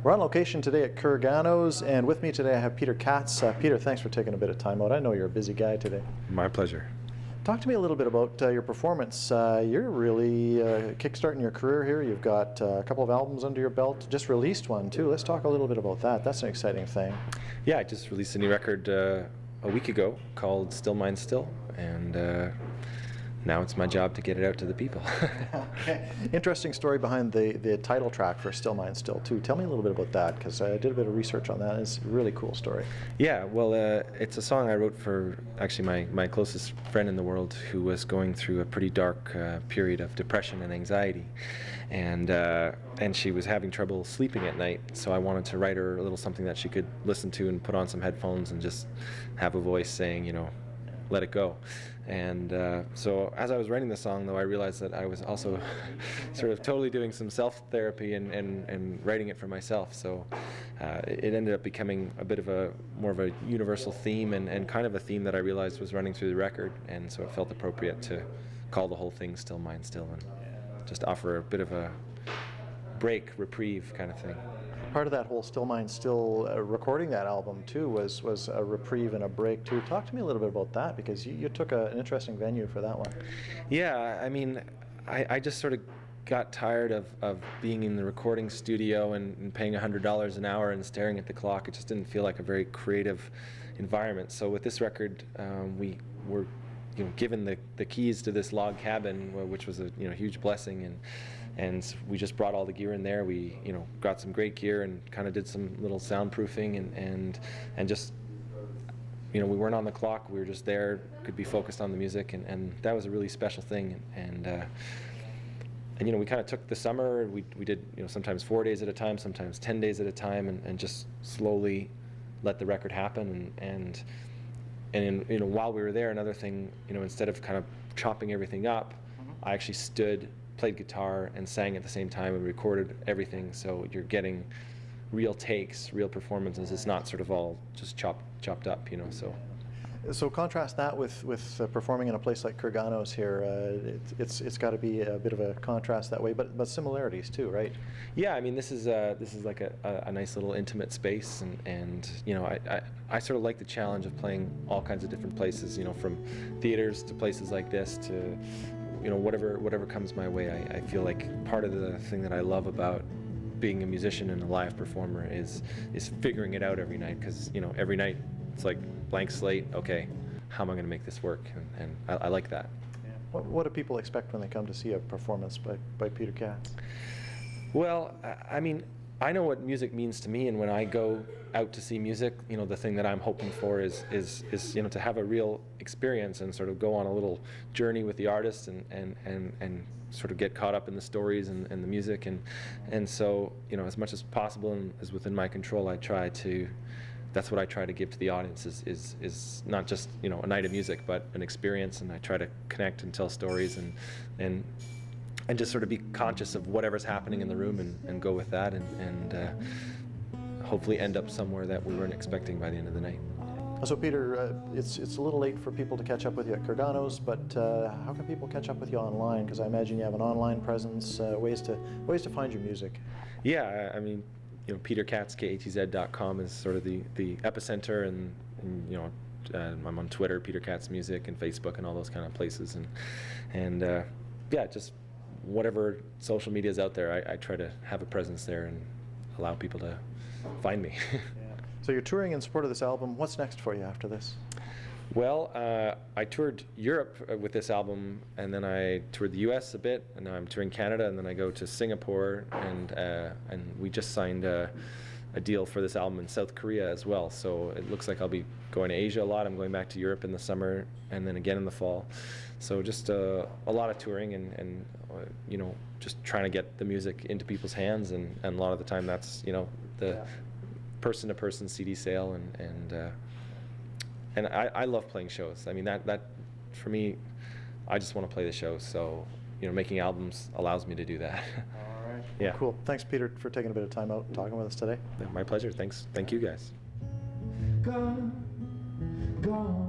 We're on location today at Kurgano's, and with me today I have Peter KATZ. Peter, thanks for taking a bit of time out. I know you're a busy guy today. My pleasure. Talk to me a little bit about your performance. You're really kickstarting your career here. You've got a couple of albums under your belt, just released one too. Let's talk a little bit about that. That's an exciting thing. Yeah, I just released a new record a week ago called Still Mine Still, and now it's my job to get it out to the people. Okay. Interesting story behind the title track for Still Mine Still too. Tell me a little bit about that, because I did a bit of research on that. It's a really cool story. Yeah, well, it's a song I wrote for actually my closest friend in the world, who was going through a pretty dark period of depression and anxiety, and she was having trouble sleeping at night. So I wanted to write her a little something that she could listen to and put on some headphones and just have a voice saying, you know, let it go. And so as I was writing the song, though, I realized that I was also sort of totally doing some self-therapy and writing it for myself. So it ended up becoming a bit of more of a universal theme, and kind of a theme that I realized was running through the record. And so it felt appropriate to call the whole thing Still Mine Still, and just offer a bit of a break, reprieve kind of thing. Part of that whole Still Mine Still recording that album too was a reprieve and a break too. Talk to me a little bit about that, because you took an interesting venue for that one. Yeah, I mean, I just sort of got tired of being in the recording studio and paying $100 an hour and staring at the clock. It just didn't feel like a very creative environment. So with this record, we were given the keys to this log cabin, which was a huge blessing, and we just brought all the gear in there. We got some great gear and kind of did some little soundproofing and just we weren't on the clock. We were just there, could be focused on the music, and that was a really special thing. And we kind of took the summer. We did sometimes 4 days at a time, sometimes 10 days at a time, and just slowly let the record happen. And while we were there, another thing, instead of kind of chopping everything up, I actually stood, played guitar, and sang at the same time, and recorded everything. So you're getting real takes, real performances. It's not sort of all just chopped up, So contrast that with performing in a place like Kurgano's here. It's got to be a bit of a contrast that way, but similarities too, right? Yeah, I mean, this is like a nice little intimate space, and I sort of like the challenge of playing all kinds of different places, from theaters to places like this to whatever comes my way. I feel like part of the thing that I love about being a musician and a live performer is figuring it out every night, because every night it's like blank slate. Okay, how am I going to make this work? And I like that. Yeah. What do people expect when they come to see a performance by Peter KATZ? Well, I mean, I know what music means to me, and when I go out to see music, the thing that I'm hoping for is to have a real experience and sort of go on a little journey with the artist and sort of get caught up in the stories and the music, and so as much as possible and as within my control, that's what I try to give to the audience is not just a night of music, but an experience, and I try to connect and tell stories and just sort of be conscious of whatever's happening in the room and go with that and hopefully end up somewhere that we weren't expecting by the end of the night. So Peter, it's a little late for people to catch up with you at Kurgano's, but how can people catch up with you online? Because I imagine you have an online presence, ways to find your music. Yeah, I mean, Peter KATZ, KATZ.com is sort of the epicenter, and I'm on Twitter, Peter KATZ Music, and Facebook, and all those kind of places, and yeah, just whatever social media is out there, I try to have a presence there and allow people to find me. Yeah. So you're touring in support of this album. What's next for you after this? Well, I toured Europe with this album, and then I toured the U.S. a bit, and now I'm touring Canada, and then I go to Singapore, and we just signed a deal for this album in South Korea as well. So it looks like I'll be going to Asia a lot. I'm going back to Europe in the summer, and then again in the fall. So just a lot of touring and just trying to get the music into people's hands, and a lot of the time that's the person-to-person CD sale, and I love playing shows. I mean, that for me, I just want to play the show. So making albums allows me to do that. All right. Yeah. Cool. Thanks, Peter, for taking a bit of time out and talking with us today. My pleasure. Thank you guys. Gone, gone.